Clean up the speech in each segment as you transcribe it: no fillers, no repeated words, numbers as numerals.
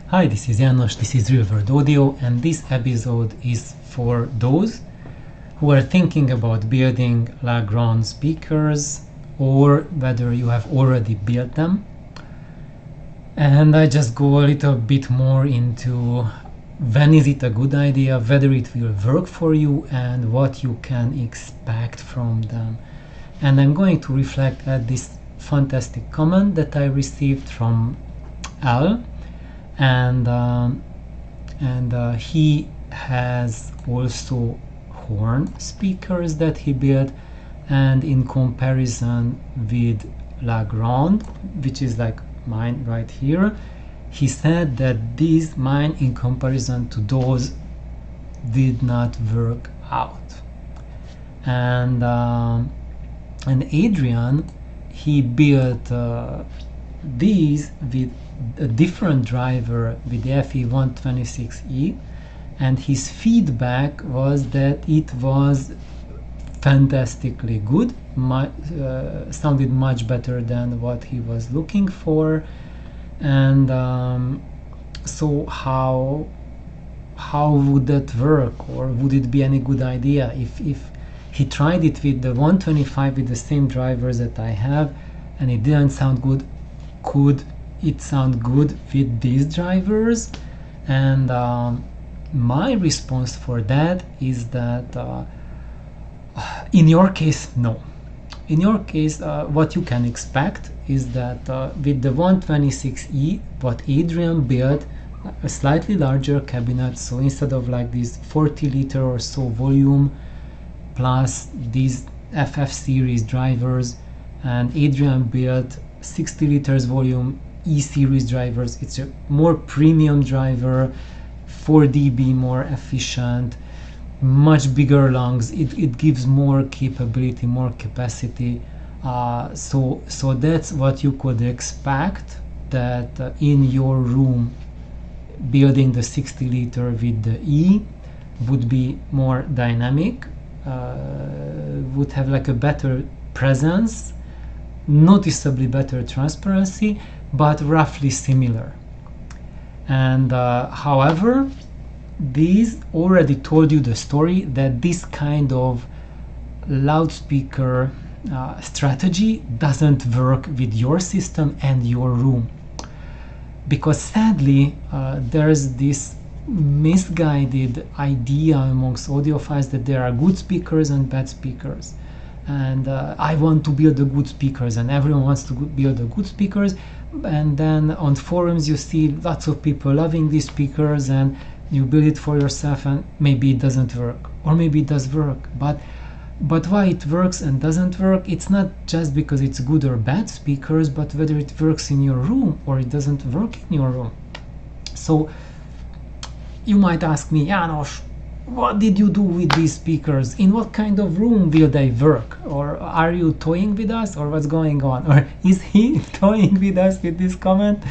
Hi, this is János, this is Sylverter Audio, and this episode is for those who are thinking about building Grande speakers or whether you have already built them. And I just go a little bit more into when is it a good idea, whether it will work for you, and what you can expect from them. And I'm going to reflect at this fantastic comment that I received from Al, and he has also horn speakers that he built, and in comparison with Grande, which is like mine right here, he said that these mine in comparison to those did not work out. And Adrian, he built these with a different driver, with the FE126E, and his feedback was that it was fantastically good, sounded much better than what he was looking for. And so how would that work, or would it be any good idea if he tried it with the 125 with the same drivers that I have and it didn't sound good? Could it sound good with these drivers? And my response for that is that in your case, no. In your case, what you can expect is that with the 126E, what Adrian built, a slightly larger cabinet, so instead of like this 40 liter or so volume plus these FF series drivers, and Adrian built 60 liters volume E series drivers. It's a more premium driver, 4 dB more efficient, much bigger lungs. It gives more capability, more capacity. So that's what you could expect, that in your room building the 60 liter with the E would be more dynamic, would have like a better presence, noticeably better transparency, but roughly similar. And however, these already told you the story that this kind of loudspeaker strategy doesn't work with your system and your room, because sadly there's this misguided idea amongst audiophiles that there are good speakers and bad speakers, and I want to build the good speakers and everyone wants to build the good speakers, and then on forums you see lots of people loving these speakers and you build it for yourself and maybe it doesn't work, or maybe it does work. But why it works and doesn't work, it's not just because it's good or bad speakers, but whether it works in your room or it doesn't work in your room. So you might ask me, János, what did you do with these speakers? In what kind of room will they work? Or are you toying with us, or what's going on? Or is he toying with us with this comment?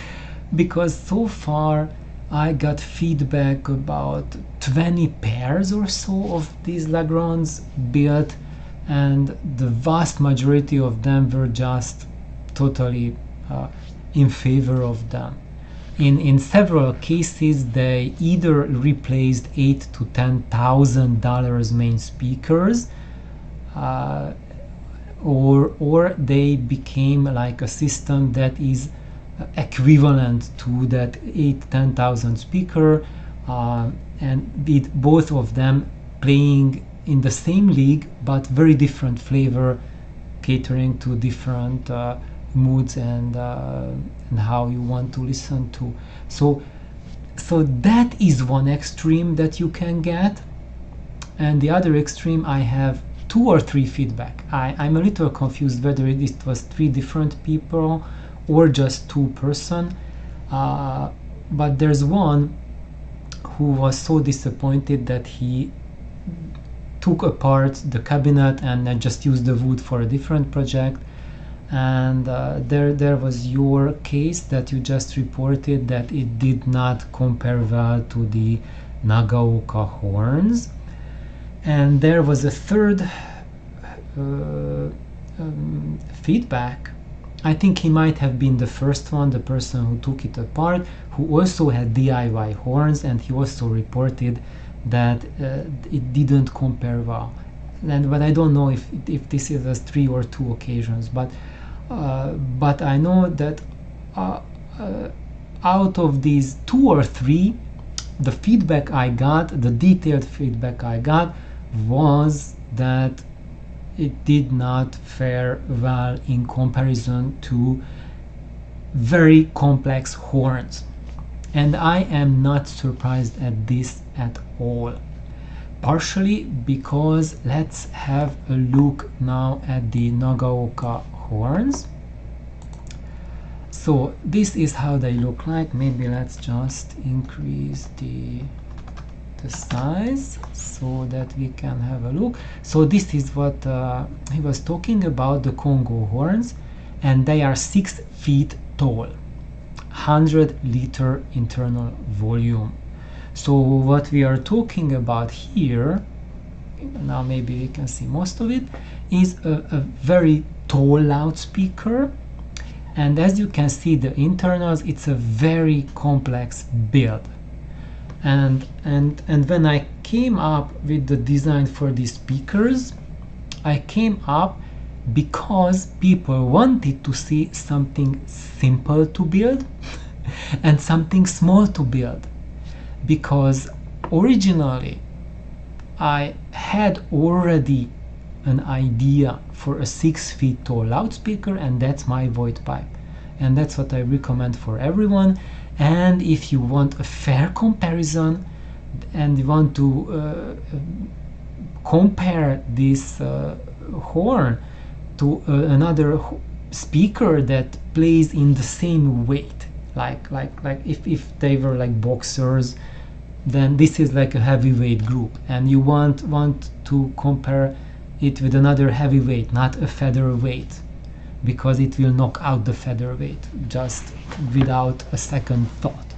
Because so far I got feedback about 20 pairs or so of these Lagrandes built, and the vast majority of them were just totally in favor of them. In several cases, they either replaced $8,000 to $10,000 main speakers, or they became like a system that is equivalent to that 8,000-10,000 speaker, and with both of them playing in the same league but very different flavor, catering to different moods and how you want to listen to. So that is one extreme that you can get, and the other extreme, I have 2 or 3 feedback. I'm a little confused whether it was 3 different people or just 2 person, but there's one who was so disappointed that he took apart the cabinet and just used the wood for a different project. And there was your case that you just reported that it did not compare well to the Nagaoka horns. And there was a third feedback I think he might have been the first one, the person who took it apart, who also had DIY horns, and he also reported that it didn't compare well. But I don't know if this is a 3 or 2 occasions, but I know that out of these 2 or 3, the feedback I got, the detailed feedback I got, was that it did not fare well in comparison to very complex horns. And I am not surprised at this at all. Partially because let's have a look now at the Nagaoka horns. So this is how they look like. Maybe let's just increase the size so that we can have a look. So this is what he was talking about, the Congo horns, and they are 6 feet tall, 100-liter internal volume. So what we are talking about here, now maybe we can see most of it, is a very tall loudspeaker, and as you can see the internals, it's a very complex build. And when I came up with the design for these speakers, I came up because people wanted to see something simple to build and something small to build. Because originally I had already an idea for a 6 feet tall loudspeaker, and that's my void pipe. And that's what I recommend for everyone. And if you want a fair comparison and you want to compare this horn to another speaker that plays in the same weight, like if they were like boxers, then this is like a heavyweight group, and you want to compare it with another heavyweight, not a featherweight, because it will knock out the featherweight just without a second thought.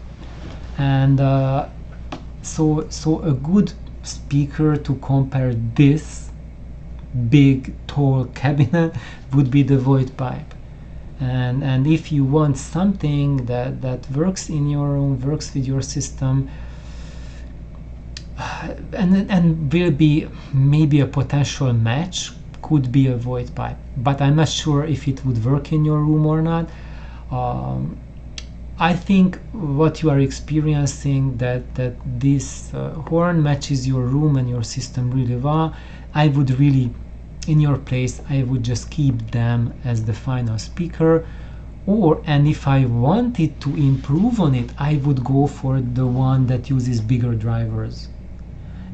And so a good speaker to compare this big tall cabinet would be the void pipe. And if you want something that works in your room, works with your system, and will be maybe a potential match, could be a void pipe, but I'm not sure if it would work in your room or not. I think what you are experiencing, that this horn matches your room and your system really well. I would really, in your place, I would just keep them as the final speaker. And if I wanted to improve on it, I would go for the one that uses bigger drivers,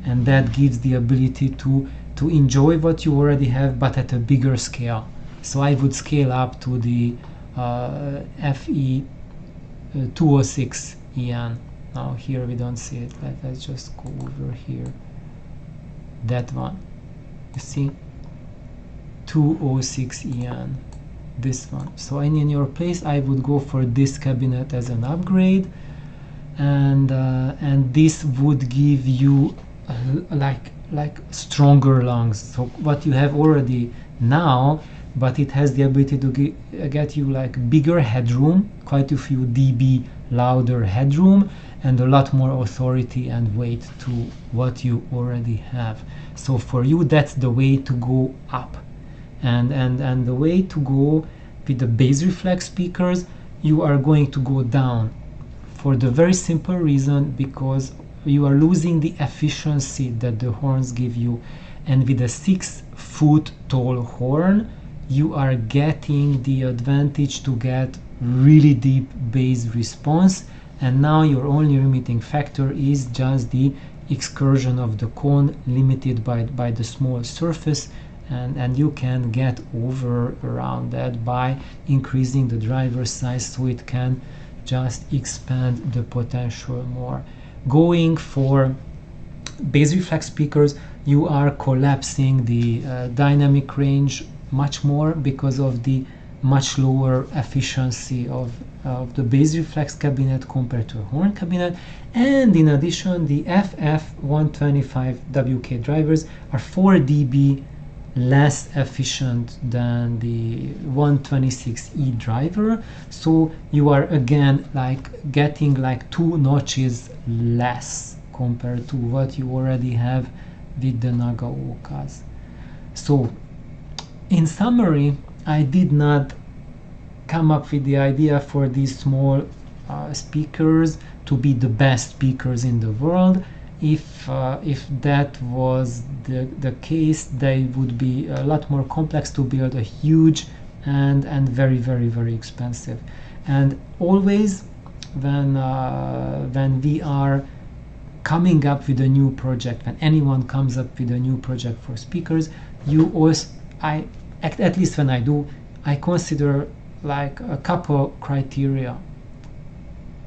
and that gives the ability to enjoy what you already have, but at a bigger scale. So I would scale up to the FE 206 EN. Now here we don't see it. Let's just go over here. That one. You see? 206 EN. This one. So in your place, I would go for this cabinet as an upgrade, and this would give you like stronger lungs. So what you have already now, but it has the ability to get you like bigger headroom, quite a few dB louder headroom, and a lot more authority and weight to what you already have. So for you, that's the way to go up. And the way to go with the bass reflex speakers, you are going to go down for the very simple reason because you are losing the efficiency that the horns give you. And with a 6 foot tall horn, you are getting the advantage to get really deep bass response, and now your only limiting factor is just the excursion of the cone limited by the small surface, and you can get over around that by increasing the driver size so it can just expand the potential more. Going for bass reflex speakers, you are collapsing the dynamic range much more because of the much lower efficiency of the bass reflex cabinet compared to a horn cabinet. And in addition, the FF125 WK drivers are 4 dB less efficient than the 126E driver, so you are again like getting like 2 notches less compared to what you already have with the Nagaokas. So in summary, I did not come up with the idea for these small speakers to be the best speakers in the world. If that was the case, they would be a lot more complex to build, a huge and very very expensive. And always when we are coming up with a new project, when anyone comes up with a new project for speakers, you also, at least when I do, I consider like a couple criteria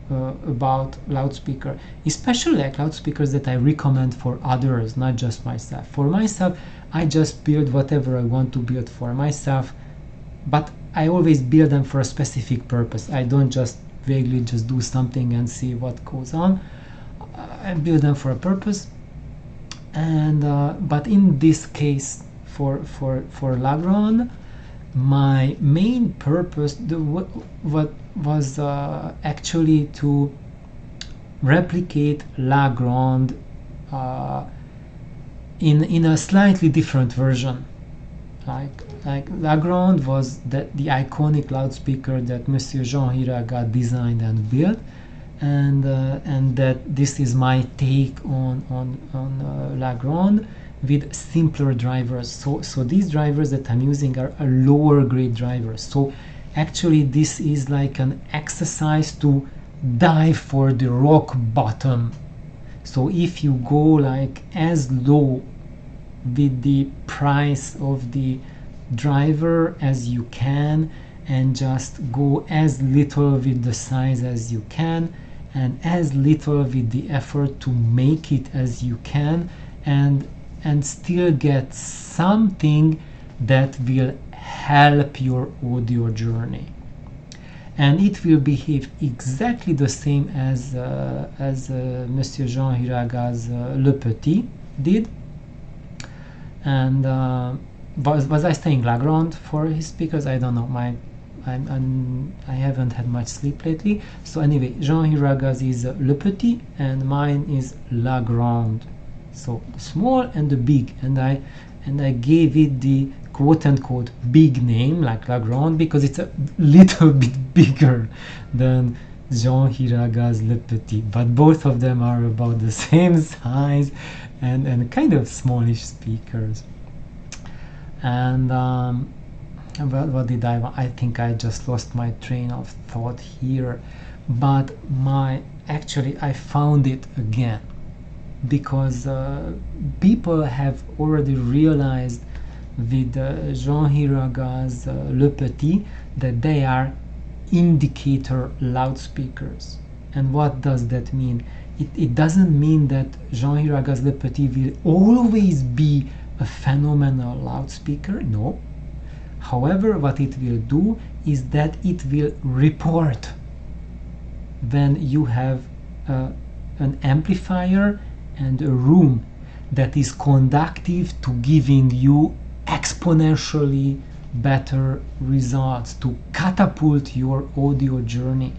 about loudspeaker, especially like loudspeakers that I recommend for others, not just myself. For myself, I just build whatever I want to build for myself, but I always build them for a specific purpose. I don't just vaguely just do something and see what goes on. I build them for a purpose. And but in this case, for Lagrange, my main purpose what was actually to replicate Lagrange in a slightly different version. Like Lagrange was the iconic loudspeaker that Monsieur Jean Hiraga designed and built, and that this is my take on Lagrange with simpler drivers. So these drivers that I'm using are a lower grade drivers. So actually this is like an exercise to dive for the rock bottom. So if you go like as low with the price of the driver as you can, and just go as little with the size as you can, and as little with the effort to make it as you can, and still get something that will help your audio journey. And it will behave exactly the same as Monsieur Jean Hiraga's Le Petit did. And was I saying Lagrange for his speakers? I don't know. I haven't had much sleep lately. So anyway, Jean Hiraga's is Le Petit and mine is Lagrange. So the small and the big, and I gave it the quote-unquote big name like Lagrange because it's a little bit bigger than Jean Hiraga's Le Petit, but both of them are about the same size and kind of smallish speakers. And what did I want? I think I just lost my train of thought here, but actually I found it again, because people have already realized with Jean Hiraga's Le Petit that they are indicator loudspeakers. And what does that mean? It doesn't mean that Jean Hiraga's Le Petit will always be a phenomenal loudspeaker, no. However, what it will do is that it will report when you have an amplifier and a room that is conducive to giving you exponentially better results, to catapult your audio journey.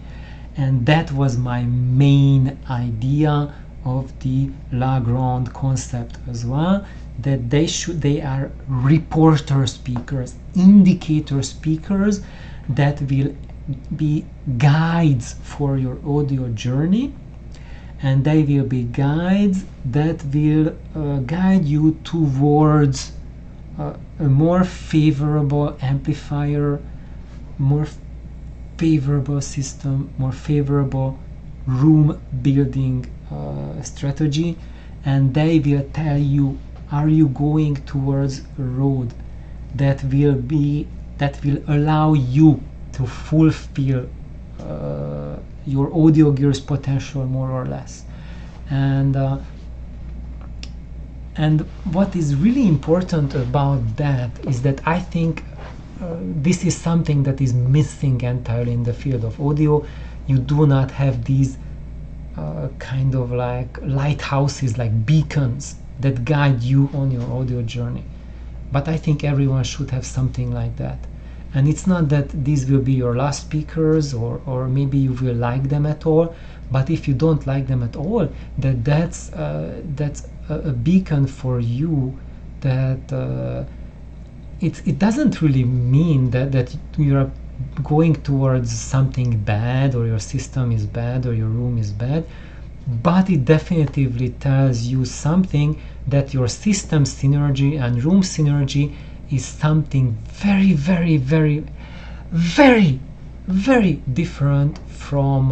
And that was my main idea of the Lagrange concept as well, that they are reporter speakers, indicator speakers that will be guides for your audio journey, and they will be guides that will guide you towards a more favorable amplifier, more favorable system, more favorable room building strategy, and they will tell you, are you going towards a road that will allow you to fulfill your audio gear's potential more or less. And what is really important about that is that I think this is something that is missing entirely in the field of audio. You do not have these kind of like lighthouses, like beacons that guide you on your audio journey. but I think everyone should have something like that. And it's not that these will be your last speakers, or maybe you will like them at all, but if you don't like them at all, that's a beacon for you that it doesn't really mean that you're going towards something bad, or your system is bad, or your room is bad, but it definitively tells you something, that your system synergy and room synergy is something very, very, very, very, very different from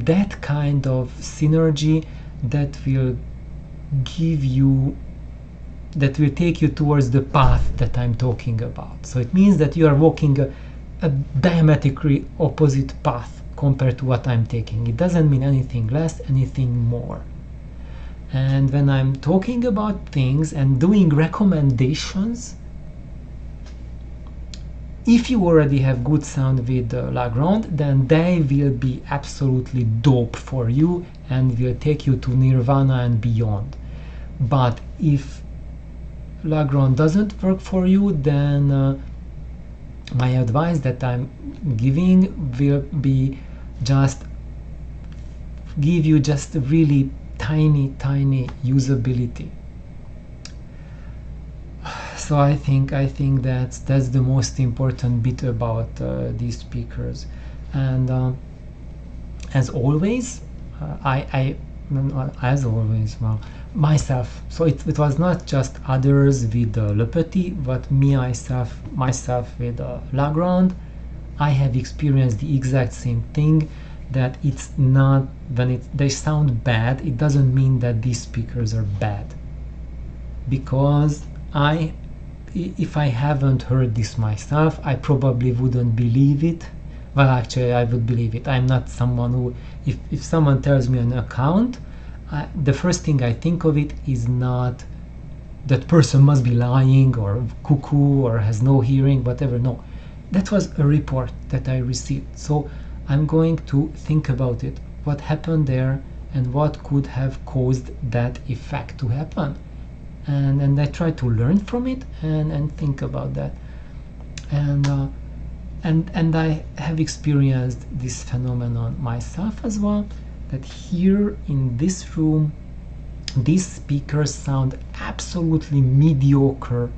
that kind of synergy that will take you towards the path that I'm talking about. So it means that you are walking a diametrically opposite path compared to what I'm taking. It doesn't mean anything less, anything more. And when I'm talking about things and doing recommendations, if you already have good sound with La Grande, then they will be absolutely dope for you and will take you to Nirvana and beyond. But if La Grande doesn't work for you, then my advice that I'm giving will be just give you just really tiny usability. So I think that's the most important bit about these speakers. And as always, myself. So it was not just others with Le Petit, but myself with La Grande. I have experienced the exact same thing. That it's not, when they sound bad, it doesn't mean that these speakers are bad. Because if I haven't heard this myself, I probably wouldn't believe it. Well, actually, I would believe it. I'm not someone who, if someone tells me an account, the first thing I think of it is not that person must be lying or cuckoo or has no hearing, whatever. No, that was a report that I received. So I'm going to think about it, what happened there, and what could have caused that effect to happen. And I try to learn from it and think about that. And I have experienced this phenomenon myself as well, that here in this room, these speakers sound absolutely mediocre,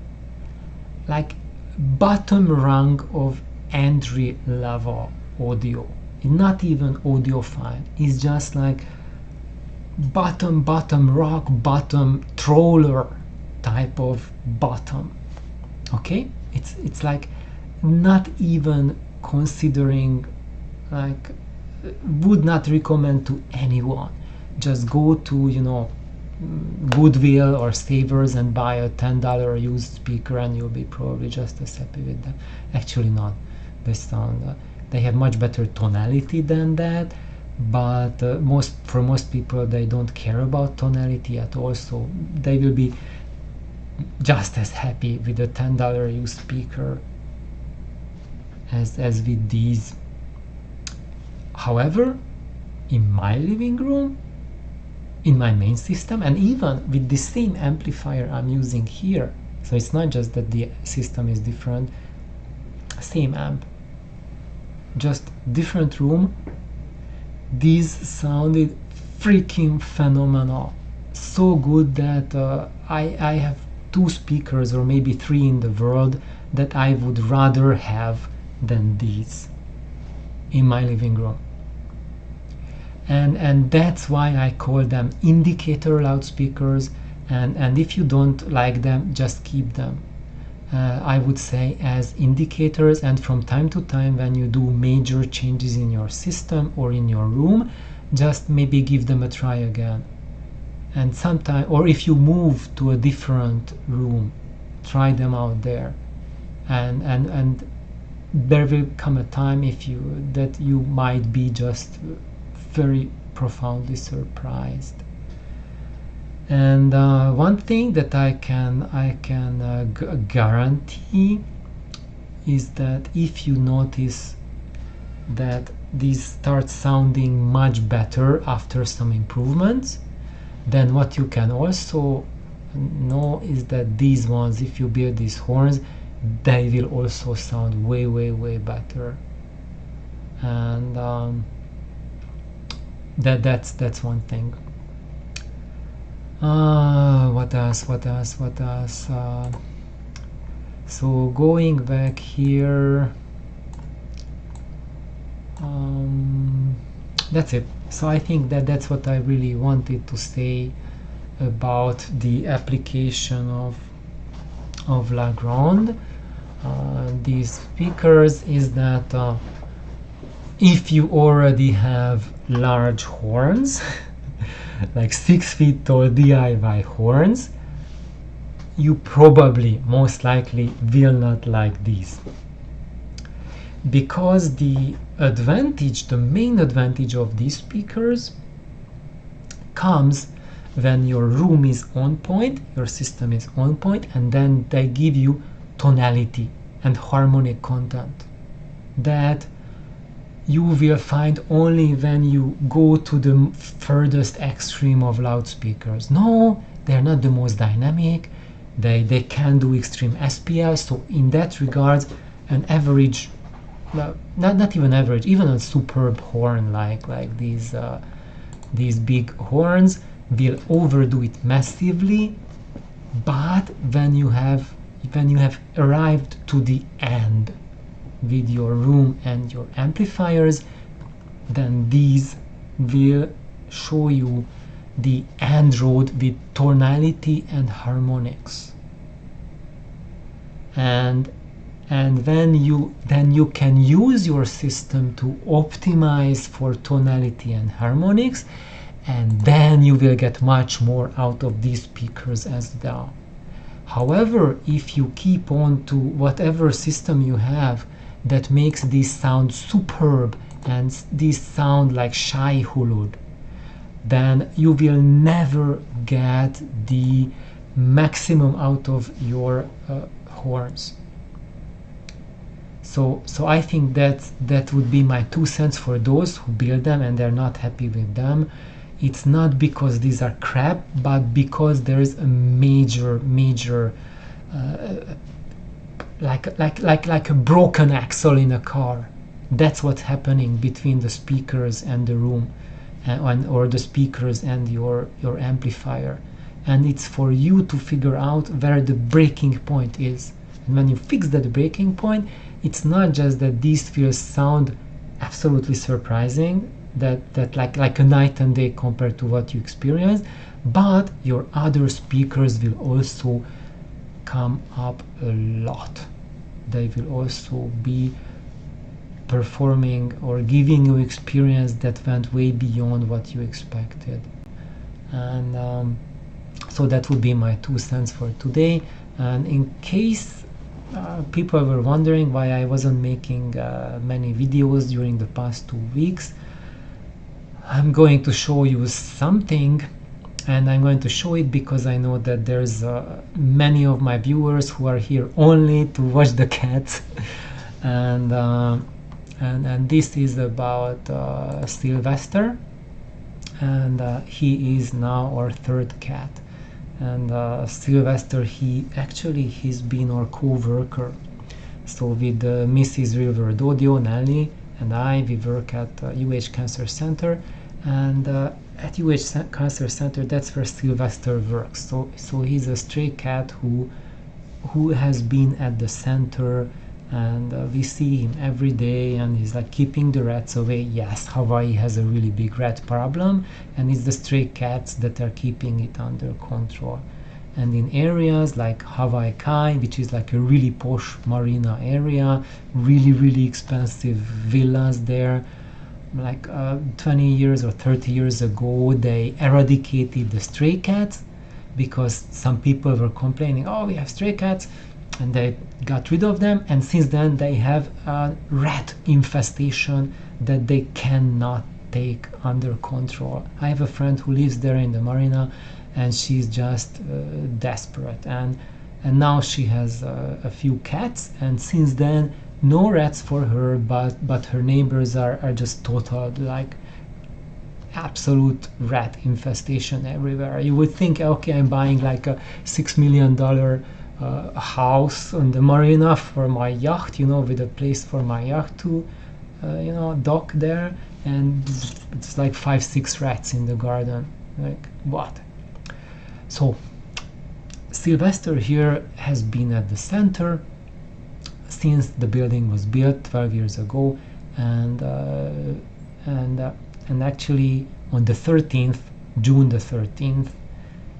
like bottom rung of entry level audio. Not even audiophile. It's just like bottom rock bottom troller type of bottom. Okay, it's like not even considering, like would not recommend to anyone. Just go to Goodwill or Savers and buy a $10 used speaker, and you'll be probably just as happy with them. Actually not. They sound they have much better tonality than that, but for most people they don't care about tonality at all, so they will be just as happy with a $10 used speaker as with these. However, in my living room, in my main system, and even with the same amplifier I'm using here, so it's not just that the system is different, same amp, just different room, these sounded freaking phenomenal. So good that I have 2 speakers or maybe 3 in the world that I would rather have than these in my living room. And that's why I call them indicator loudspeakers, and if you don't like them, just keep them. I would say as indicators, and from time to time when you do major changes in your system or in your room, just maybe give them a try again. And sometime, or if you move to a different room, try them out there, and there will come a time that you might be just very profoundly surprised. And one thing that I can guarantee is that if you notice that these start sounding much better after some improvements, then what you can also know is that these ones, if you build these horns, they will also sound way better. And that's one thing. What else? So going back here, that's it. So I think that's what I really wanted to say about the application of La Grande. These speakers is that if you already have large horns, like 6 feet tall DIY horns, you probably, most likely, will not like these. Because the main advantage of these speakers comes when your room is on point, your system is on point, and then they give you tonality and harmonic content that you will find only when you go to the furthest extreme of loudspeakers. No, they're not the most dynamic. They can do extreme SPL. So in that regard, an average, not even average, even a superb horn like these big horns will overdo it massively. But when you have arrived to the end with your room and your amplifiers, then these will show you the end road with tonality and harmonics. And then you can use your system to optimize for tonality and harmonics, and then you will get much more out of these speakers as well. However, if you keep on to whatever system you have that makes these sound superb and these sound like Shai Hulud, then you will never get the maximum out of your horns. So I think that would be my 2 cents for those who build them and they're not happy with them. It's not because these are crap, but because there is a major like a broken axle in a car. That's what's happening between the speakers and the room, or the speakers and your amplifier. And it's for you to figure out where the breaking point is. And when you fix that breaking point, it's not just that these will sound absolutely surprising, that like a night and day compared to what you experienced, but your other speakers will also come up a lot. They will also be performing or giving you experience that went way beyond what you expected. And so that would be my 2 cents for today. And in case people were wondering why I wasn't making many videos during the past 2 weeks, I'm going to show you something, and I'm going to show it because I know that there's many of my viewers who are here only to watch the cats. And this is about Sylvester, and he is now our 3rd cat. And Sylvester, he's been our co-worker. So with Mrs. River Dodio, Nelly, and we work at UH Cancer Center, and at UH Cancer Center, that's where Sylvester works. So he's a stray cat who has been at the center, and we see him every day, and he's like keeping the rats away. Yes, Hawaii has a really big rat problem, and it's the stray cats that are keeping it under control. And in areas like Hawaii Kai, which is like a really posh marina area, really expensive villas there, like 20 years or 30 years ago, they eradicated the stray cats because some people were complaining, oh, we have stray cats, and they got rid of them. And since then they have a rat infestation that they cannot take under control. I have a friend who lives there in the marina, and she's just desperate, and now she has a few cats, and since then no rats for her, but her neighbors are just total, like absolute rat infestation everywhere. You would think, okay, I'm buying like a $6 million house on the marina for my yacht, with a place for my yacht to dock there, and it's like 5-6 rats in the garden. Like, what? So Sylvester here has been at the center since the building was built 12 years ago, and actually on the 13th, June the 13th,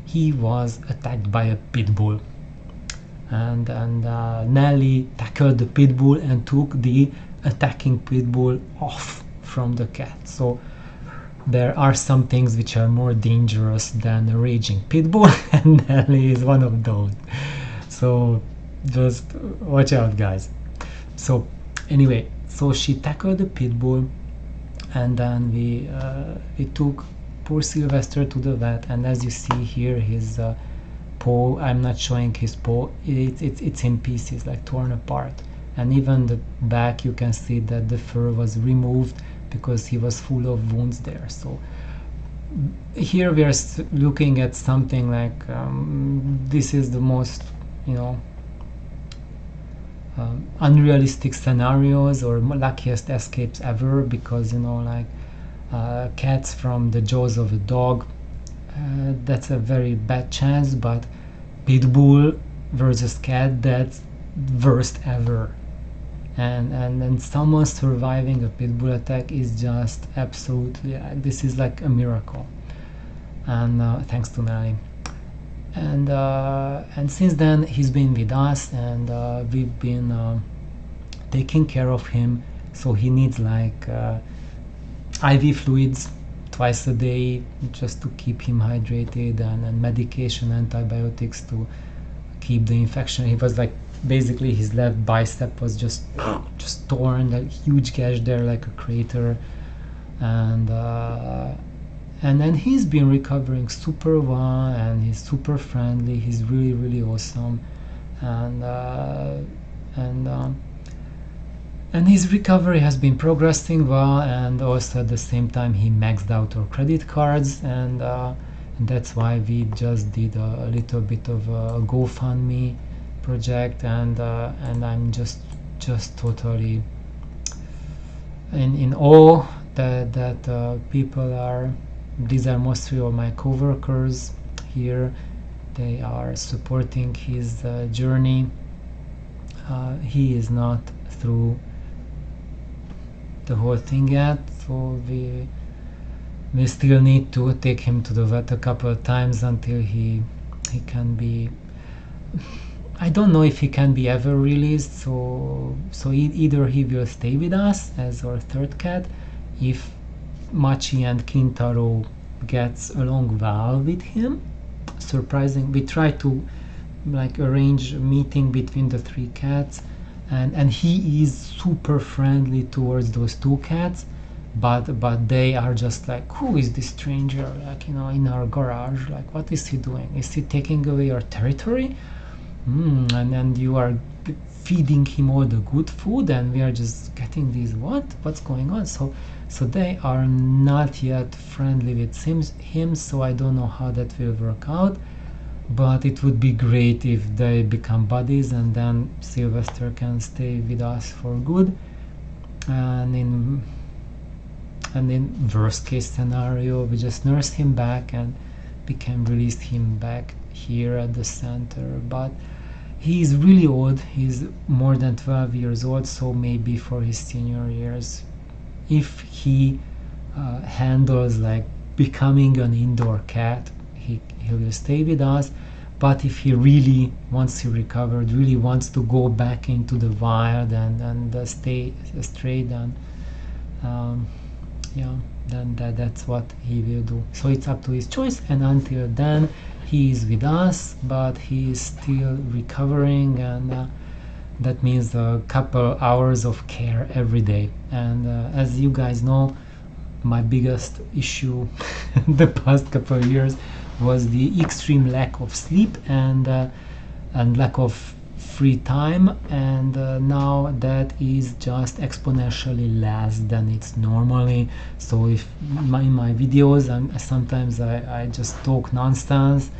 he was attacked by a pit bull, and Nelly tackled the pit bull and took the attacking pit bull off from the cat. So there are some things which are more dangerous than a raging pit bull, and Nelly is one of those. So just watch out, guys. So anyway, so she tackled the pit bull, and then we took poor Sylvester to the vet, and as you see here, his paw, I'm not showing his paw, it's in pieces, like torn apart, and even the back, you can see that the fur was removed because he was full of wounds there. So here we are looking at something like this is the most unrealistic scenarios or luckiest escapes ever, because cats from the jaws of a dog, that's a very bad chance, but pit bull versus cat, that's worst ever. And someone surviving a pit bull attack is just absolutely, this is like a miracle, and thanks to Nelly. And since then he's been with us, and we've been taking care of him. So he needs like IV fluids twice a day just to keep him hydrated, and medication, antibiotics to keep the infection. He was like, basically his left bicep was just torn, like huge gash there, like a crater, and then he's been recovering super well, and he's super friendly. He's really, really awesome, and his recovery has been progressing well, and also at the same time he maxed out our credit cards, and that's why we just did a little bit of a GoFundMe project, and I'm just totally in awe that people are. These are mostly all my co-workers here. They are supporting his journey. He is not through the whole thing yet, so we still need to take him to the vet a couple of times until he can be. I don't know if he can be ever released, so either he will stay with us as our third cat, if Machi and Kintaro gets along well with him. Surprising, we try to like arrange a meeting between the three cats, and he is super friendly towards those two cats, but they are just like, who is this stranger, like in our garage, like what is he doing, is he taking away our territory? And then you are feeding him all the good food, and we are just getting these, what's going on? So they are not yet friendly with him, so I don't know how that will work out, but it would be great if they become buddies, and then Sylvester can stay with us for good. And in worst case scenario, we just nurse him back and we can release him back here at the center. But he's really old, he's more than 12 years old, so maybe for his senior years, if he handles like becoming an indoor cat, he will stay with us. But if he really, once he recovered, really wants to go back into the wild and stay straight, then then that's what he will do. So it's up to his choice, and until then he is with us, but he is still recovering, and that means a couple hours of care every day. And as you guys know, my biggest issue the past couple of years was the extreme lack of sleep and lack of free time, and now that is just exponentially less than it's normally. So if in my videos sometimes I just talk nonsense,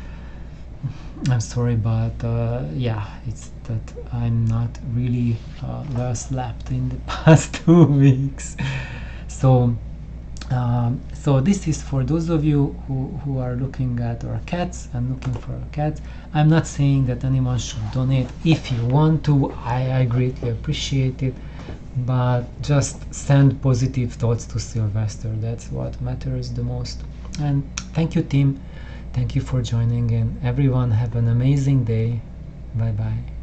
I'm sorry, but yeah, it's that I'm not really well slept in the past 2 weeks. So so this is for those of you who are looking at our cats and looking for a cat. I'm not saying that anyone should donate. If you want to, I greatly appreciate it, but just send positive thoughts to Sylvester. That's what matters the most. And thank you, team. Thank you for joining in. Everyone have an amazing day. Bye bye.